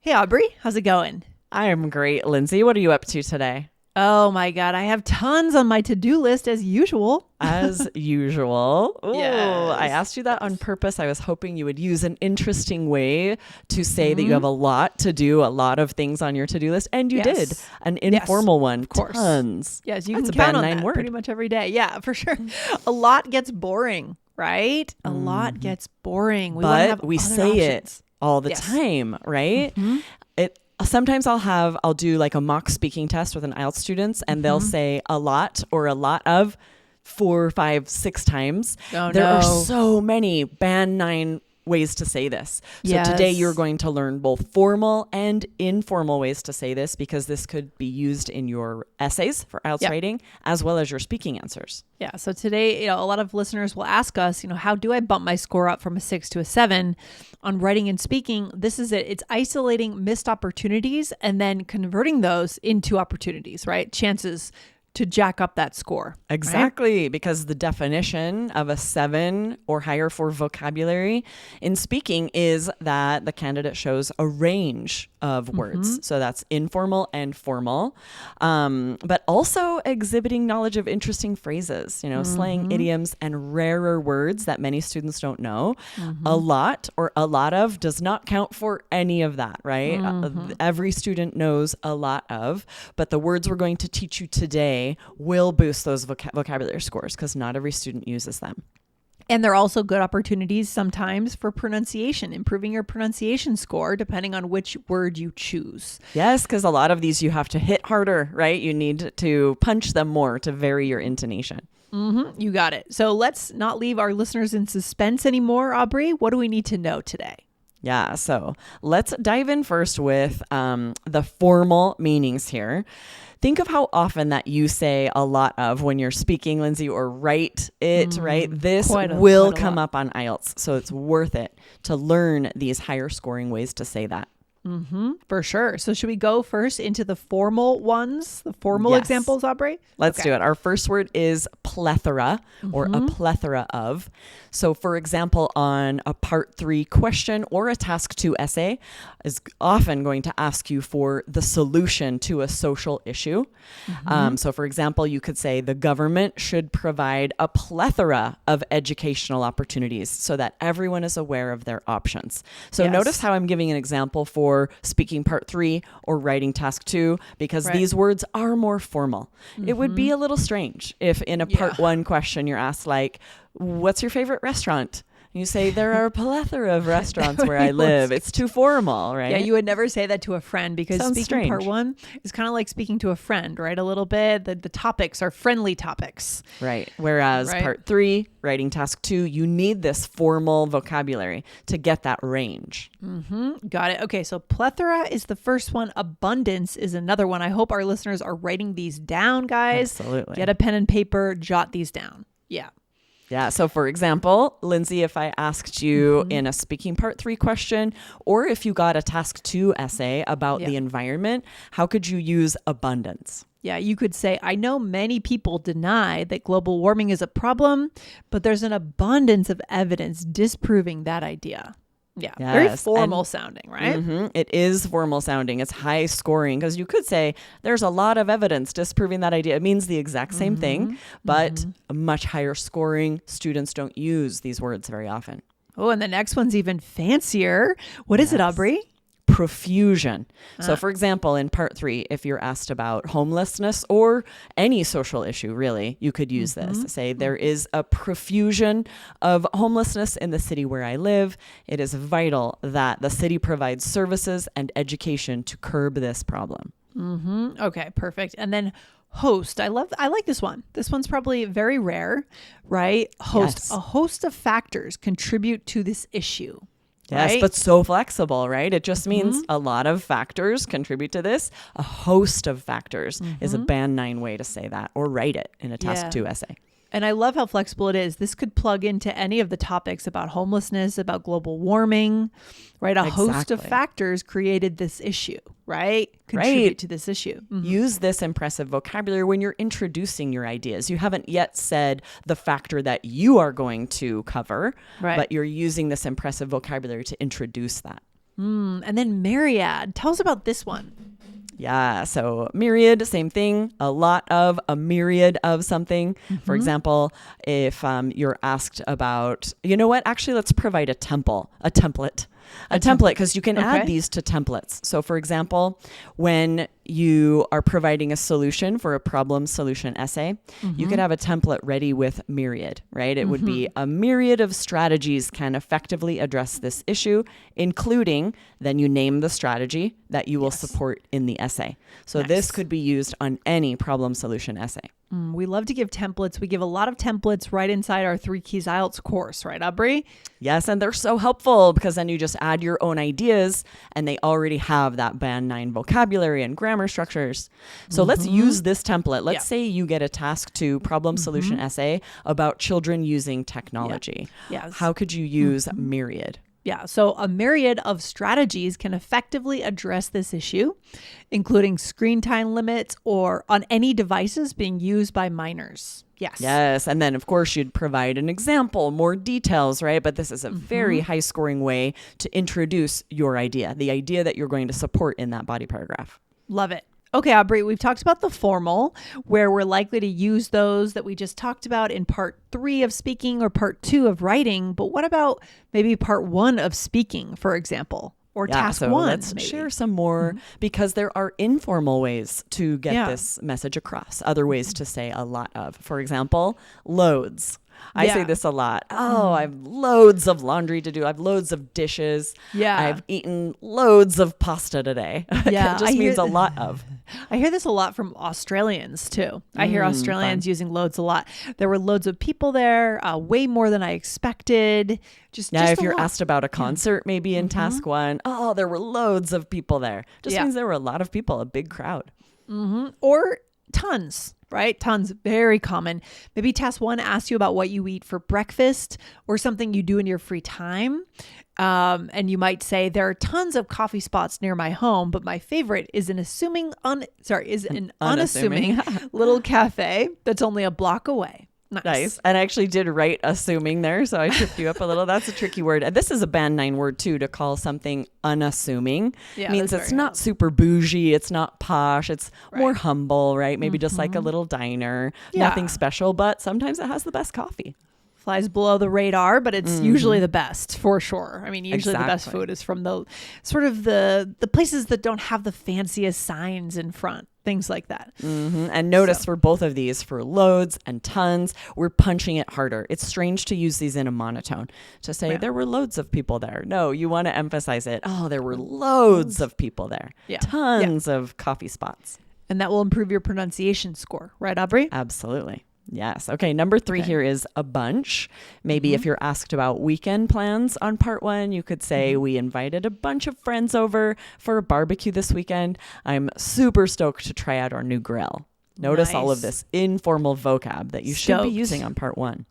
Hey, Aubrey, how's it going? I am great, Lindsay. What are you up to today? Oh my God, I have tons on my to-do list as usual. As usual. Oh, I Yes. asked you that on Yes. purpose. I was hoping you would use an interesting way to say that you hmm have a lot to do, a lot of things on your to-do list. And you did Yes. an Yes, informal one. of course. Tons. Yes, you That's can a count band on nine that pretty word. much every day. Yeah, for sure. A lot gets boring, right? A lot Mhm. gets boring. We want to have But we other say it options. all the Yes. time, right? hmm It sometimes I'll do like a mock speaking test with an IELTS students and they'll hmm say a lot or a lot of 4, 5, 6 times. Oh There are no. so many band 9 ways to say this. So today you're Yes. going to learn both formal and informal ways to say this because this could be used in your essays for IELTS Yep. writing as well as your speaking answers. Yeah. So today, a lot of listeners will ask us, how do I bump my score up from a 6 to a 7 on writing and speaking? This is it. It's isolating missed opportunities and then converting those into opportunities, right? Chances to jack up that score. Right? Exactly, because the definition of a 7 or higher for vocabulary in speaking is that the candidate shows a range of words. So that's informal and formal, but also exhibiting knowledge of interesting phrases, slang, idioms, and rarer words that many students don't know. A lot or a lot of does not count for any of that, right? Every student knows a lot of, but the words we're going to teach you today will boost those vocabulary scores because not every student uses them. And there are also good opportunities sometimes for pronunciation, improving your pronunciation score depending on which word you choose. Yes, because a lot of these you have to hit harder, right? You need to punch them more to vary your intonation. You got it. So let's not leave our listeners in suspense anymore, Aubrey. What do we need to know today? Yeah, so let's dive in first with the formal meanings here. Think of how often that you say a lot of when you're speaking, Lindsay, or write it, right? This will quite a come lot. up on IELTS, so it's worth it to learn these higher scoring ways to say that. For sure. So should we go first into the formal ones, the formal Yes. examples, Aubrey? Let's Okay. do it. Our first word is plethora or a plethora of. So for example, on a part 3 question or a task 2 essay is often going to ask you for the solution to a social issue. So for example, you could say the government should provide a plethora of educational opportunities so that everyone is aware of their options. So Yes. notice how I'm giving an example for speaking part 3 or writing task 2 because Right. these words are more formal. It would be a little strange if in a part Yeah. 1 question you're asked like, what's your favorite restaurant? And you say, there are a plethora of restaurants where I live. It's too formal, right? Yeah, you would never say that to a friend because Sounds speaking part strange. 1 is kind of like speaking to a friend, right? A little bit. The topics are friendly topics. Right. Whereas Right. part 3, writing task 2, you need this formal vocabulary to get that range. Got it. Okay, so plethora is the first one. Abundance is another one. I hope our listeners are writing these down, guys. Absolutely. Get a pen and paper, jot these down. Yeah. Yeah. So for example, Lindsay, if I asked you in a speaking part 3 question, or if you got a task 2 essay about the Yeah. environment, how could you use abundance? Yeah, you could say, I know many people deny that global warming is a problem, but there's an abundance of evidence disproving that idea. Yeah, very Yes, formal and- sounding, right? It is formal sounding. It's high scoring because you could say there's a lot of evidence disproving that idea. It means the exact same thing, but a much higher scoring. Students don't use these words very often. Oh, and the next one's even fancier. What is it, Aubrey? Profusion. So for example, in part 3, if you're asked about homelessness or any social issue, really, you could use this. Say there is a profusion of homelessness in the city where I live. It is vital that the city provides services and education to curb this problem. Okay, perfect. And then host. I like this one. This one's probably very rare, right? Host. Yes. A host of factors contribute to this issue. Yes, right? but so flexible, right? It just means a lot of factors contribute to this. A host of factors is a band 9 way to say that, or write it in a task Yeah. 2 essay. And I love how flexible it is. This could plug into any of the topics about homelessness, about global warming, right? A host of Exactly. factors created this issue, right? Contribute to this issue. Use this impressive vocabulary when you're introducing your ideas. You haven't yet said the factor that you are going to cover, Right. but you're using this impressive vocabulary to introduce that. And then myriad. Tell us about this one. Yeah, so myriad, same thing, a lot of, a myriad of something. For example, if you're asked about, you know what, actually, let's provide a template, because you can add these to templates. So for example, when you are providing a solution for a problem solution essay, you could have a template ready with myriad, right? It would be a myriad of strategies can effectively address this issue, including then you name the strategy that you will support in the essay. So this could be used on any problem solution essay. We love to give templates. We give a lot of templates right inside our 3 Keys IELTS course, right, Aubrey? Yes, and they're so helpful because then you just add your own ideas and they already have that Band 9 vocabulary and grammar structures. So let's use this template. Let's say you get a task to problem solution essay about children using technology. Yes. How could you use myriad? Yeah, so a myriad of strategies can effectively address this issue, including screen time limits or on any devices being used by minors. Yes. And then, of course, you'd provide an example, more details, right? But this is a very high scoring way to introduce your idea, the idea that you're going to support in that body paragraph. Love it. Okay, Aubrey, we've talked about the formal, where we're likely to use those that we just talked about in part 3 of speaking or part 2 of writing. But what about maybe part 1 of speaking, for example, or task 1? Let's share some more because there are informal ways to get this message across, other ways to say a lot of. For example, loads. I say this a lot. Oh, I have loads of laundry to do. I have loads of dishes. Yeah. I've eaten loads of pasta today. Yeah. It just means a lot of. I hear this a lot from Australians too. I hear Australians using loads a lot. There were loads of people there, way more than I expected. Just if you're asked about a concert, maybe in task 1, oh, there were loads of people there. Just means there were a lot of people, a big crowd. Or tons. Right? Tons, very common. Maybe task 1 asks you about what you eat for breakfast or something you do in your free time. And you might say, there are tons of coffee spots near my home, but my favorite is an unassuming little cafe that's only a block away. Nice. And I actually did write assuming there, so I tripped you up a little. That's a tricky word. And this is a Band 9 word too, to call something unassuming. It means it's not super bougie, it's not posh, it's more humble, right? Maybe just like a little diner, nothing special, but sometimes it has the best coffee. Flies below the radar, but it's usually the best for sure. I mean, usually the best food is from the sort of the places that don't have the fanciest signs in front, things like that. And notice for both of these, for loads and tons, we're punching it harder. It's strange to use these in a monotone to say there were loads of people there. No, you want to emphasize it. Oh, there were loads of people there. Tons of coffee spots. And that will improve your pronunciation score, right, Aubrey? Absolutely. Yes. Okay. Number 3 here is a bunch. Maybe if you're asked about weekend plans on part 1, you could say, we invited a bunch of friends over for a barbecue this weekend. I'm super stoked to try out our new grill. Notice all of this informal vocab that you should be using on part 1.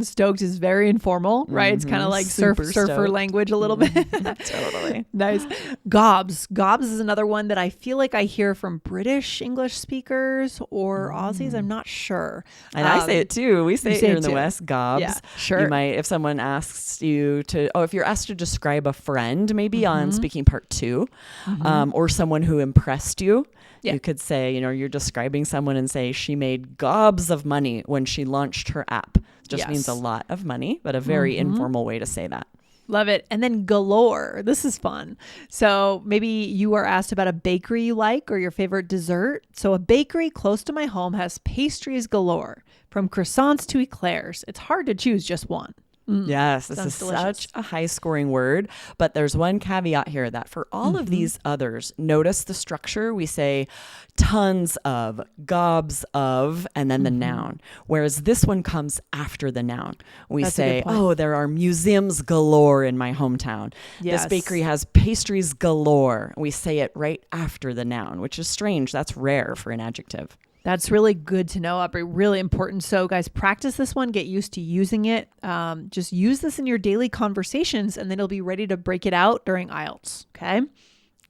Stoked is very informal, right? It's kind of like surfer language a little bit. Totally. Nice. Gobs. Gobs is another one that I feel like I hear from British English speakers or Aussies. I'm not sure. And I say it too. We say it here in the West, gobs. Yeah, sure. You might, if someone asks you to, if you're asked to describe a friend, maybe on speaking part 2, or someone who impressed you, you could say, you're describing someone and say, she made gobs of money when she launched her app. Just means a lot of money, but a very informal way to say that. Love it. And then galore. This is fun. So maybe you are asked about a bakery you like or your favorite dessert. So a bakery close to my home has pastries galore, from croissants to eclairs. It's hard to choose just one. Yes, this is delicious. Such a high scoring word, but there's one caveat here that for all of these others, notice the structure. We say tons of, gobs of, and then the noun, whereas this one comes after the noun. We say, oh, there are museums galore in my hometown. This bakery has pastries galore. We say it right after the noun, which is strange. That's rare for an adjective. That's really good to know, Aubrey. Really important. So guys, practice this one. Get used to using it. Just use this in your daily conversations and then you'll be ready to break it out during IELTS. Okay?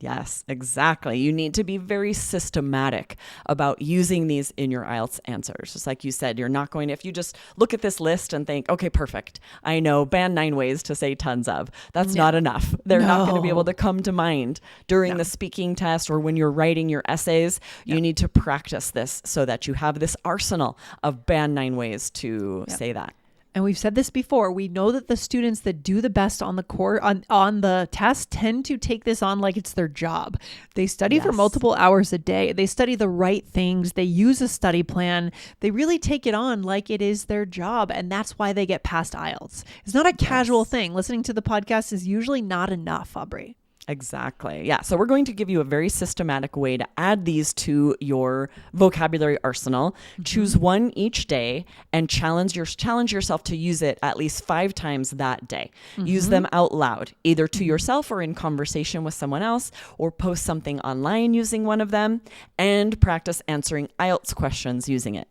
Yes, exactly. You need to be very systematic about using these in your IELTS answers. Just like you said, you're not going to, if you just look at this list and think, okay, perfect, I know band 9 ways to say tons of, that's not enough. They're not going to be able to come to mind during the speaking test or when you're writing your essays. You need to practice this so that you have this arsenal of band 9 ways to say that. And we've said this before. We know that the students that do the best on the course on the test tend to take this on like it's their job. They study for multiple hours a day. They study the right things. They use a study plan. They really take it on like it is their job. And that's why they get past IELTS. It's not a casual thing. Listening to the podcast is usually not enough, Aubrey. Exactly. Yeah. So we're going to give you a very systematic way to add these to your vocabulary arsenal. Choose one each day and challenge yourself to use it at least 5 times that day. Use them out loud, either to yourself or in conversation with someone else, or post something online using one of them, and practice answering IELTS questions using it.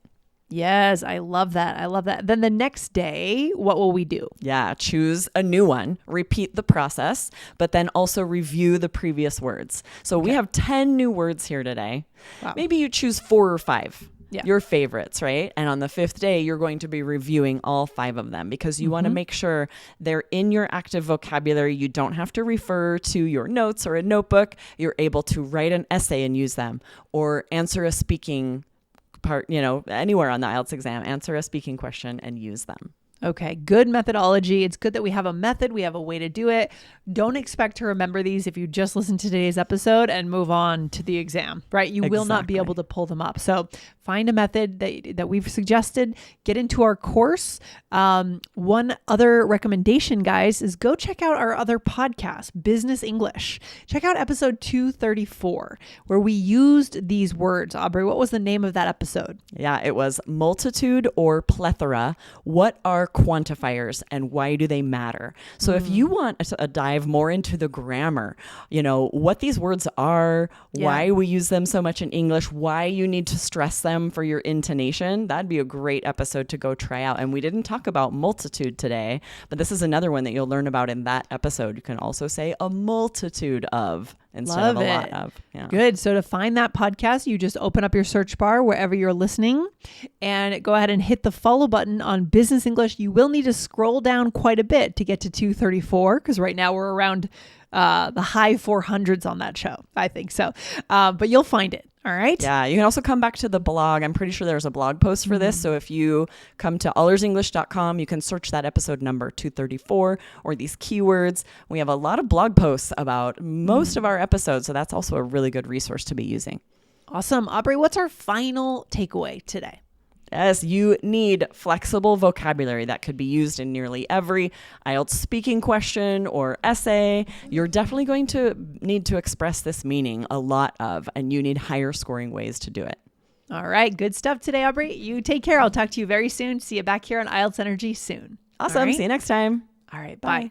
Yes, I love that. I love that. Then the next day, what will we do? Yeah, choose a new one, repeat the process, but then also review the previous words. So we have 10 new words here today. Wow. Maybe you choose 4 or 5. Your favorites, right? And on the 5th day, you're going to be reviewing all 5 of them because you want to make sure they're in your active vocabulary. You don't have to refer to your notes or a notebook. You're able to write an essay and use them, or answer a speaking part, anywhere on the IELTS exam, answer a speaking question and use them. Okay, good methodology. It's good that we have a method. We have a way to do it. Don't expect to remember these if you just listen to today's episode and move on to the exam, right? You will not be able to pull them up. So find a method that we've suggested. Get into our course. One other recommendation, guys, is go check out our other podcast, Business English. Check out episode 234, where we used these words. Aubrey, what was the name of that episode? Yeah, it was multitude or plethora. What are quantifiers and why do they matter? So if you want to dive more into the grammar, what these words are, why we use them so much in English, why you need to stress them for your intonation, that'd be a great episode to go try out. And we didn't talk about multitude today, but this is another one that you'll learn about in that episode. You can also say a multitude of instead of a lot of. Yeah. Good. So to find that podcast, you just open up your search bar wherever you're listening and go ahead and hit the follow button on Business English. You will need to scroll down quite a bit to get to 234 because right now we're around the high 400s on that show. I think so. But you'll find it. All right. Yeah. You can also come back to the blog. I'm pretty sure there's a blog post for this. So if you come to allersenglish.com, you can search that episode number 234 or these keywords. We have a lot of blog posts about most of our episodes. So that's also a really good resource to be using. Awesome. Aubrey, what's our final takeaway today? Yes, you need flexible vocabulary that could be used in nearly every IELTS speaking question or essay. You're definitely going to need to express this meaning a lot of, and you need higher scoring ways to do it. All right. Good stuff today, Aubrey. You take care. I'll talk to you very soon. See you back here on IELTS Energy soon. Awesome. Right. See you next time. All right. Bye.